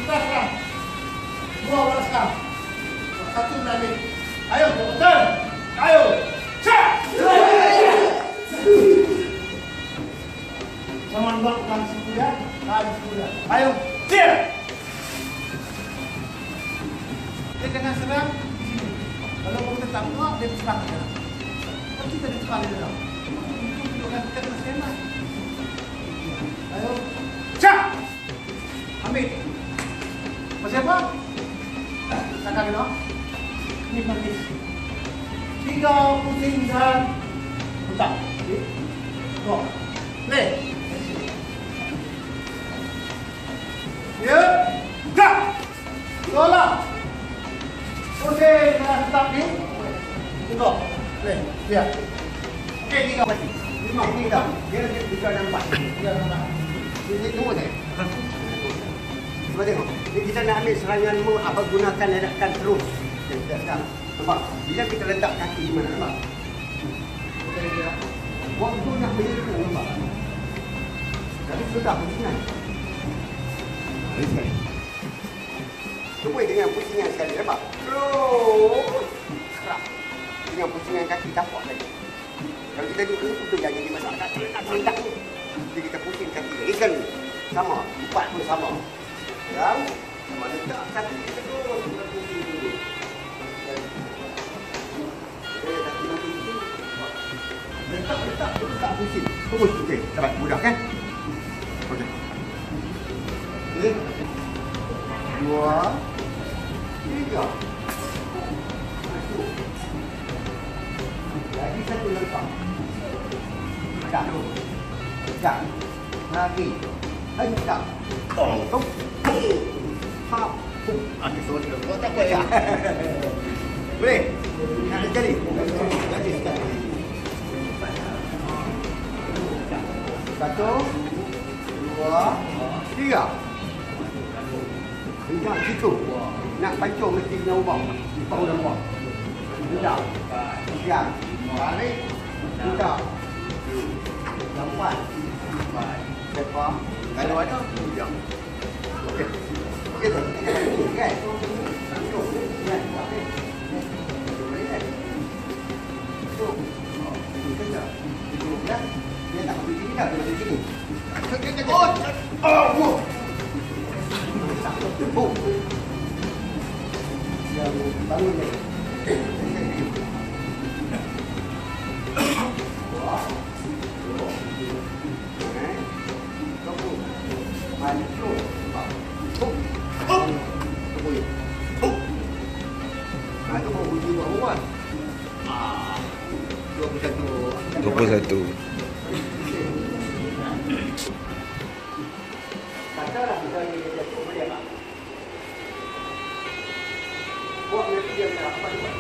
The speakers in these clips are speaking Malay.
Sekarang. Dua orang sekarang. Satu berani. Ayo, betul. Ayo. Cak! Sama bang langsung ya. Langsung ya. Ayo, clear. Dia jangan serang di sini. Kalau kita tak kuat, dia serang dia. Kalau kita diserang dia. Bukan kita kena skema. Ayo, cak! Ambil. Pasal apa? Kakak kita. Ini praktis. 3 pusing dan putar. Go. Play. Ya. Gak. Tolak. Pusing dan putar ni. Go. Play. Ya. Okey, 3 lagi. 5 ni dah. Dia ada 4. Dia ada 4. Ini tunggu saya. Cuba tengok. Kita nak ambil seranganmu apa gunakan ledakan terus. Kita sekarang. Nampak? Bila kita letak kaki di mana, nampak? Waktu nak menyeru, nampak? Tapi sudah pusingan. Sekali. Cuba dengan pusingan sekali, nampak? Terus. Kerap. Dengan pusingan kaki, tapak lagi. Kalau kita duduk, itu yang jadi masalah. Tak ni. Jadi kita pusing kaki. Ikan ni. Sama. 4 pun sama. Yang sama letak kaki kita terus. Letak pusing. Terus pusing. Dapat mudah kan? Okey. 1, 2, 3. Lagi satu letak. Tak. Tak. Lagi. Hentak. Tong. Hap. Okey, sorry. Tak boleh ya. Boleh? Nak sekali? Lagi sekali. 1, 2, 3. Jangan situ. Nak pancung mesti kena ubah. Ubah dah ubah. Sudah. Siap. Balik. Sudah. Lambat. Sepak. Kalau ada, diam. Okey. Okey tak? Kan? Pancung. Kan? Dia tak pergi sini dah, dia pergi sini. Oh! Oh! Yang bangun ni. Satu. Katalah kita ni dia jatuh boleh tak? Buat nanti dia apa buat?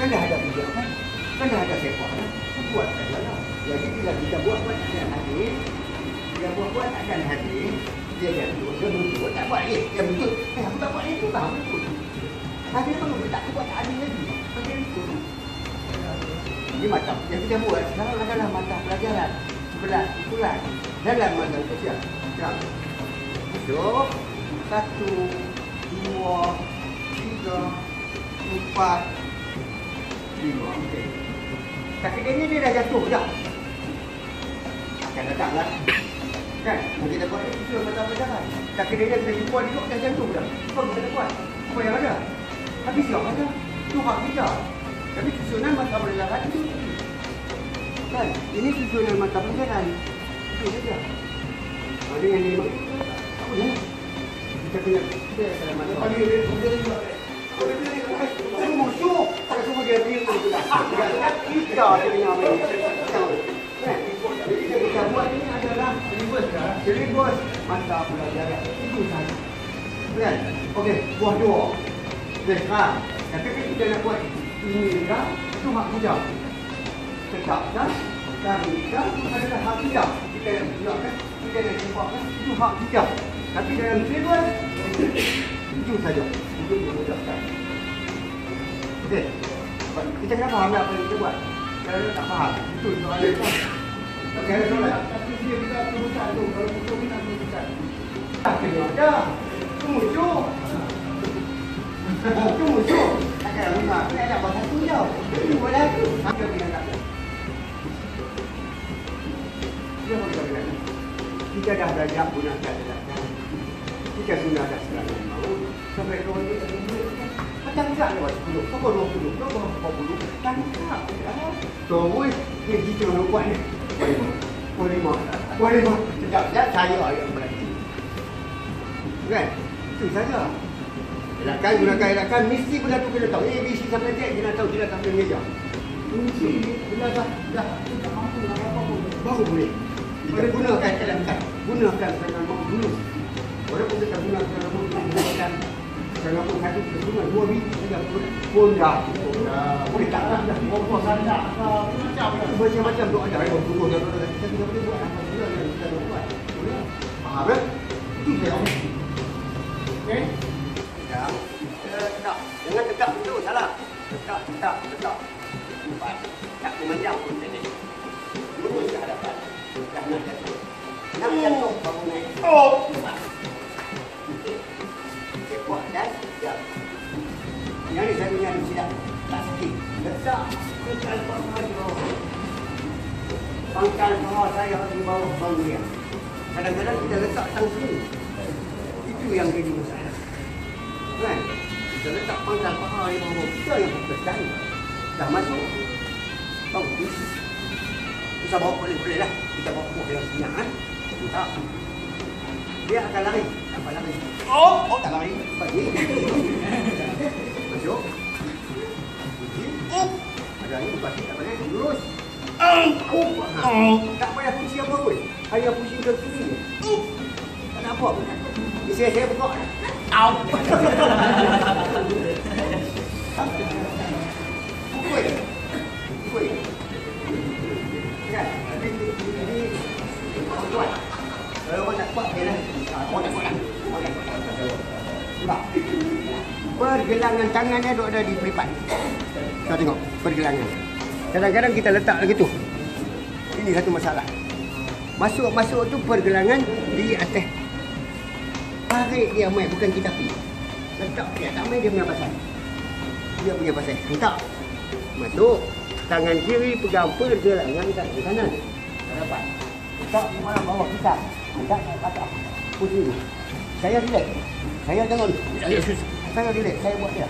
Kan dah ada video kan? Kan dah ada sepak kan? Buat saja lah. Jadi bila kita buat akan habis. Bila buat akan habis. Dia jatuh. Dia betul tak buat ni. Dia betul. Aku tak buat ni tu lah betul. Habis tu tak buat tak ada lagi. Macam itu. Ini macam yang kita buat sekarang adalah mata pelajaran 11 itulah dalam mata sosial. Sekarang. Masuk 1, 2, 3, 4, 5. Okey. Kaki dia dah jatuh dah. Akan datang lah. Kan? Kita buat itu mata pelajaran. Kaki dia dah jumpa duduk dah jatuh dah. Apa kita buat? Apa yang ada? Habis yang ada. Itu hak kita. Tapi susunan mata pelajaran itu kan? Ini susunan mata pelajaran itu saja. Ada yang ni tak boleh. Kita kena dalam mata pelajaran. Saya musuh. Saya semua dia biar kita. Kita punya apa ni? Jadi kita buat ini adalah silibus mata pelajaran itu saja. Kan? Okey, buah 2. Okey, tapi kita nak buat ini dah, itu hak kita. Tetap kan? Kami kan adalah hak kita. Kita yang buatkan, kita yang sempatkan, itu hak kita. Tapi dalam silibus, itu saja. Itu yang dibuatkan. Okey. Kita kena faham apa yang kita buat. Kalau tak faham, itu soalan. Okey, ada soalan. Tapi dia kita teruskan tu. Kalau kita nak teruskan. Tak kena dah. Tu musuh. Tu musuh. Takkan rumah. Saya nak buat satu je. Ini buat aku. Apa bilang tak? Dia mau kita bilang. Kita dah belajar gunakan dalam. Kita sudah dah serangan maut. Sampai kau ni macam tak lewat 10. Kau 20. Kau 40. Tangkap dah. Terus ni kita nak buat ni. Boleh mah. Sekejap saya yang berarti. Kan? Itu saja. Elakkan. Mesti benda tu kena tahu. A, B, C sampai Z kena tahu. Tidak sampai meja. Kunci bila dah tak mampu nak apa pun. Baru boleh. Kita gunakan dalam. Gunakan dengan dulu. Walaupun kita gunakan gunakan kalau pun satu kita guna 2 biji saja pun dah. Boleh tak dah. Pokok sandak macam tu ada. Kita tidak boleh buat apa pula yang kita nak buat. Faham tak? Itu saya omong. Okey? Tak. Jangan tegak dulu, salah. Tegak. Tak memanjang pun tadi. Lurus ke hadapan. Jangan jatuh. Nak jatuh baru naik. Buat dan siap. Yang ni saya punya silap. Tak sakit. Letak pangkal bawah di bawah. Pangkal bawah saya di bawah bang dia. Kadang-kadang kita letak tang sini. Itu yang jadi masalah. Kan? Kita letak pangkal bawah di bawah. Kita yang fokuskan. Dah masuk. Bagus. Kita bawa boleh lah. Kita bawa buah yang senang kan. Tak. Dia akan lari. Apa lari? Tak lari. Bagi. Masuk. Ada ini bagi tak boleh. Lurus. Tak payah pusing apa pun. Hanya pusing ke kiri. Tak ada apa pun. Saya buka. Pukul. Kan? Ini tuan. Kalau orang tak kuat, dia lah. Orang tak kuat lah. Nampak? Pergelangan tangannya duk ada di pelipat. Kau tengok, pergelangan. Kadang-kadang kita letak lagi tu. Ini satu masalah. Masuk tu pergelangan di atas. Tarik dia main, bukan kita pergi. Letak dia, tak main dia punya pasal. Dia punya pasal. Letak. Masuk. Tangan kiri pegang pergelangan tangan kanan. Tak dapat. Letak di mana bawah kita. Tak patah. Pusing. Saya relax. Saya jangan. Saya relax. Saya buat dia.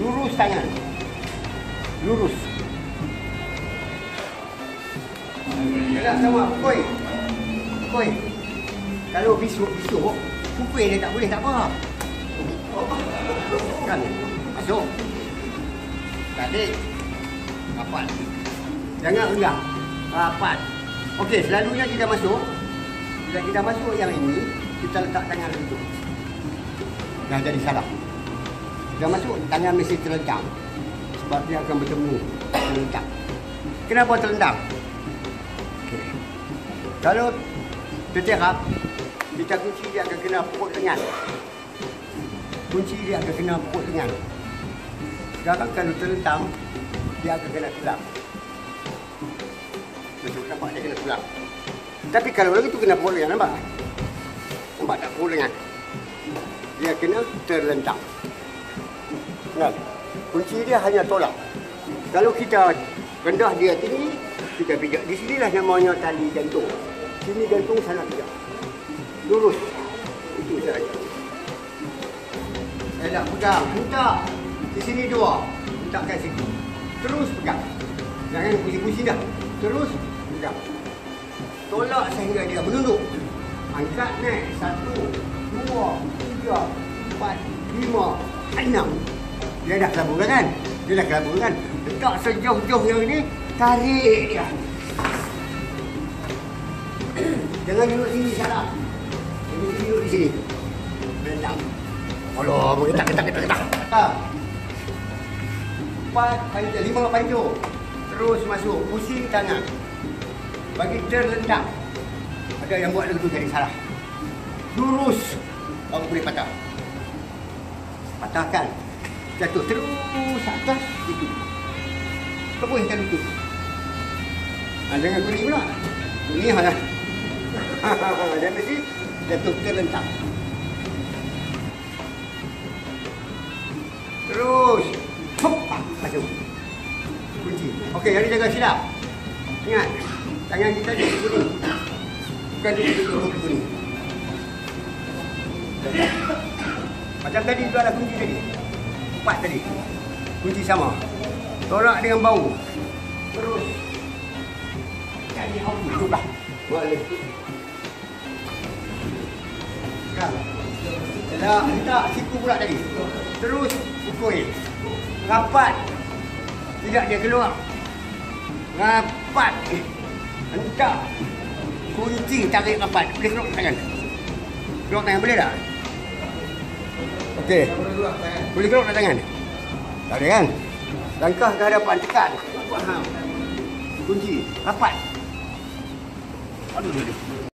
Lurus tangan. Lurus. Yalah sama. Koi. Kalau bisuk. Pukul dia tak boleh. Tak apa. Kan. Masuk. Tarik. Rapat. Jangan rendah. Rapat. Okey, selalunya kita masuk. Bila kita masuk yang ini, kita letak tangan itu. Dah jadi salah. Dah masuk, tangan mesti terlentang. Sebab dia akan bertemu. Terlentang. Kenapa terlentang? Okay. Kalau terterap, kita kunci dia akan kena perut lengan. Kunci dia akan kena perut lengan. Sekarang kalau terlentang, dia akan kena tulang. Betul, nampak dia kena tulang. Tapi kalau lagi tu kena perut lengan, nampak? Nampak tak perut lengan? Dia kena terlentang. Kan? Kunci dia hanya tolak. Kalau kita rendah dia tinggi, kita pijak. Di sinilah namanya tali jantung. Sini jantung, sana pijak. Lurus. Itu sahaja. Saya dah pegang. Hentak. Di sini 2. Hentakkan situ. Terus pegang. Jangan pusing-pusing dah. Terus pegang. Tolak sehingga dia menunduk. Angkat naik. 1, 2, 3, 4, 5, 6. Dia dah kelabur kan? Letak sejauh-jauh yang ni. Tarik dia. Jangan duduk sini, salah. Duduk di sini. Belendam. Allah, mengetak. 4 panjang, 5 panjang. Terus masuk. Pusing tangan. Bagi terlentang. Ada yang buat lagu jadi salah. Lurus. Baru boleh patah. Patahkan. Jatuh terus atas. Itu. Kepungkan itu. Jangan kuning pula. Kuning lah. Dan mesti jatuh terlentang. Terus. Hop, masuk. Kunci. Okey, hari jaga silap. Ingat, tangan kita di sini. Bukan di sini. Macam tadi tu ada kunci tadi. 4 tadi. Kunci sama. Tolak dengan bau. Terus. Jadi aku dah. Boleh. Kan. Dah, kita siku pula tadi. Terus pukul. Rapat. Tidak dia keluar. Rapat. Hentak. Kunci tarik rapat. Boleh keluar tangan. Keluar tangan boleh tak? Okey. Boleh keluar tangan? Tak boleh kan? Langkah ke hadapan, tekan. Kunci. Rapat. Aduh.